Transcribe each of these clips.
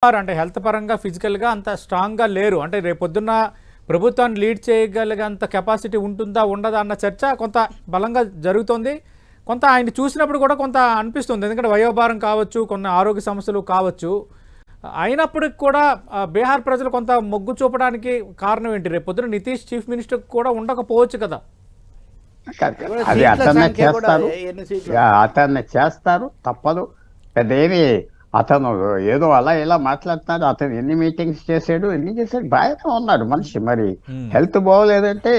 అంటే హెల్త్ పరంగా ఫిజికల్గా అంత స్ట్రాంగ్గా లేరు. అంటే రేపొద్దున్న ప్రభుత్వాన్ని లీడ్ చేయగలిగేంత కెపాసిటీ ఉంటుందా ఉండదా అన్న చర్చ కొంత బలంగా జరుగుతోంది. కొంత ఆయన చూసినప్పుడు కూడా కొంత అనిపిస్తుంది. ఎందుకంటే వయోభారం కావచ్చు, కొన్ని ఆరోగ్య సమస్యలు కావచ్చు. అయినప్పటికి కూడా బీహార్ ప్రజలు కొంత మొగ్గు చూపడానికి కారణం ఏంటి? రేపొద్దున నితీష్ చీఫ్ మినిస్టర్ కూడా ఉండకపోవచ్చు కదా. అది అతన్ని చేస్తారు తప్పదు. పెద్ద ఏమి అతను ఏదో అలా ఇలా మాట్లాడుతున్నాడు. అతను ఎన్ని మీటింగ్స్ చేశాడు, బాగానే ఉన్నాడు మనిషి. మరి హెల్త్ బాగోలేదంటే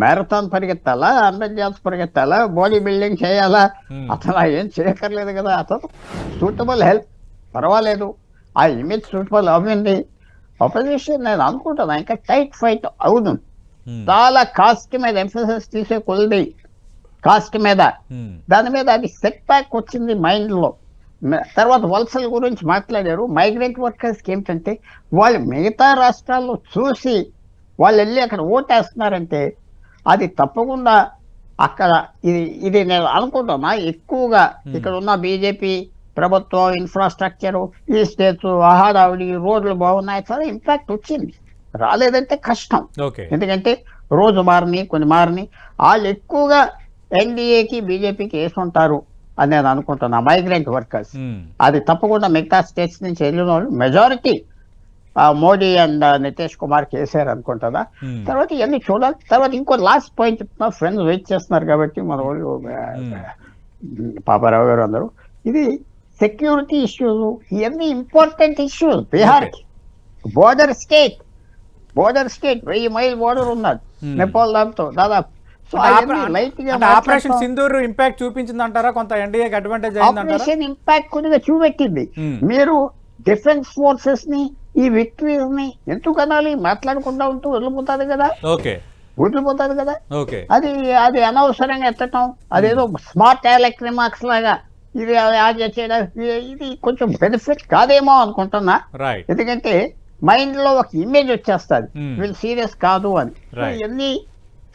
మ్యారథాన్ పరిగెత్తాలా, 100 yards పరిగెత్తాలా, బాడీ బిల్డింగ్ చేయాలా? అతను ఏం చేయక్కర్లేదు కదా. అతను సూటబుల్ హెల్త్ పర్వాలేదు, ఆ ఇమేజ్ సూటబుల్ అవ్వింది. అపోజిషన్ నేను అనుకుంటున్నా ఇంకా టైట్ ఫైట్ అవును. చాలా కాస్ట్ మీద ఎంఫోసిస్ తీసే కొద్ది కాస్ట్ మీద, దాని మీద అది సెట్ బ్యాక్ వచ్చింది మైండ్ లో. తర్వాత వలసల గురించి మాట్లాడారు. మైగ్రెంట్ వర్కర్స్కి ఏమిటంటే వాళ్ళు మిగతా రాష్ట్రాల్లో చూసి వాళ్ళు వెళ్ళి అక్కడ ఓటేస్తున్నారంటే అది తప్పకుండా అక్కడ ఇది నేను అనుకుంటున్నా ఎక్కువగా ఇక్కడ ఉన్న బీజేపీ ప్రభుత్వం ఇన్ఫ్రాస్ట్రక్చరు, ఈ స్టేట్స్ హడావిడి, రోడ్లు బాగున్నాయి, చాలా ఇంపాక్ట్ వచ్చింది. రాలేదంటే కష్టం. ఎందుకంటే రోజు మారిని కొన్ని మారిని వాళ్ళు ఎక్కువగా ఎన్డీఏకి బీజేపీకి వేసుకుంటారు అని నేను అనుకుంటున్నా. మైగ్రెంట్ వర్కర్స్ అది తప్పకుండా మిగతా స్టేట్స్ నుంచి వెళ్ళిన వాళ్ళు మెజారిటీ మోడీ అండ్ నితీష్ కుమార్కి వేసారు అనుకుంటుందా. తర్వాత ఇవన్నీ చూడాలి. తర్వాత ఇంకో లాస్ట్ పాయింట్ చెప్తున్నా, ఫ్రెండ్స్ వెయిట్ చేస్తున్నారు కాబట్టి మన వాళ్ళు పాపారావు గారు అందరూ, ఇది సెక్యూరిటీ ఇష్యూస్ ఇవన్నీ ఇంపార్టెంట్ ఇష్యూస్. బీహార్కి బోర్డర్ స్టేట్ 1000 మైల్ బోర్డర్ ఉన్నది నేపాల్ దాంతో దాదాపు. ఆపరేషన్ సింధూర్ ఇంపాక్ట్ చూపించింది అంటారా? కొంత ఎన్డీఏకి అడ్వాంటేజ్ ఆపరేషన్ ఇంపాక్ట్ కొద్దిగా చూపెట్టింది. మీరు డిఫెన్స్ ఫోర్సెస్ ని ఈ విక్టరీస్ ని ఎందుకు అనాలి? మాట్లాడకుండా ఉంటూ వదిలిపోతాది కదా, వదిలిపోతాది కదా. అది అనవసరంగా ఎత్తటం, అదేదో స్మార్ట్ ఎలక్ట్రిక్ మార్క్స్ లాగా ఇది చేయడం, ఇది కొంచెం బెనిఫిట్ కాదేమో అనుకుంటున్నా. ఎందుకంటే మైండ్ లో ఒక ఇమేజ్ వచ్చేస్తుంది వీళ్ళు సీరియస్ కాదు అని. ఇవన్నీ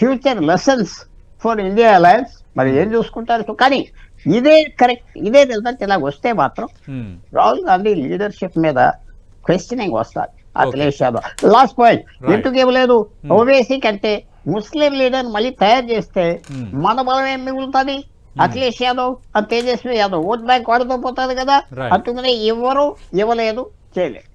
future lessons for India alliance. మరి ఏం చూసుకుంటారు కానీ ఇదే కరెక్ట్, ఇదే రిజల్ట్ ఇలా వస్తే మాత్రం రాహుల్ గాంధీ లీడర్షిప్ మీద క్వశ్చనింగ్ వస్తారు. అఖిలేష్ యాదవ్ లాస్ట్ పాయింట్ ఎందుకు ఇవ్వలేదు? ఓవైసీ కంటే ముస్లిం లీడర్ మళ్ళీ తయారు చేస్తే మన బలం ఏం మిగులుతుంది? అఖిలేష్ యాదవ్ తేజస్వి యాదవ్ ఓట్ బ్యాంక్ వాడుతూ పోతుంది కదా. అందుకనే ఇవ్వలేదు, చేయలేదు.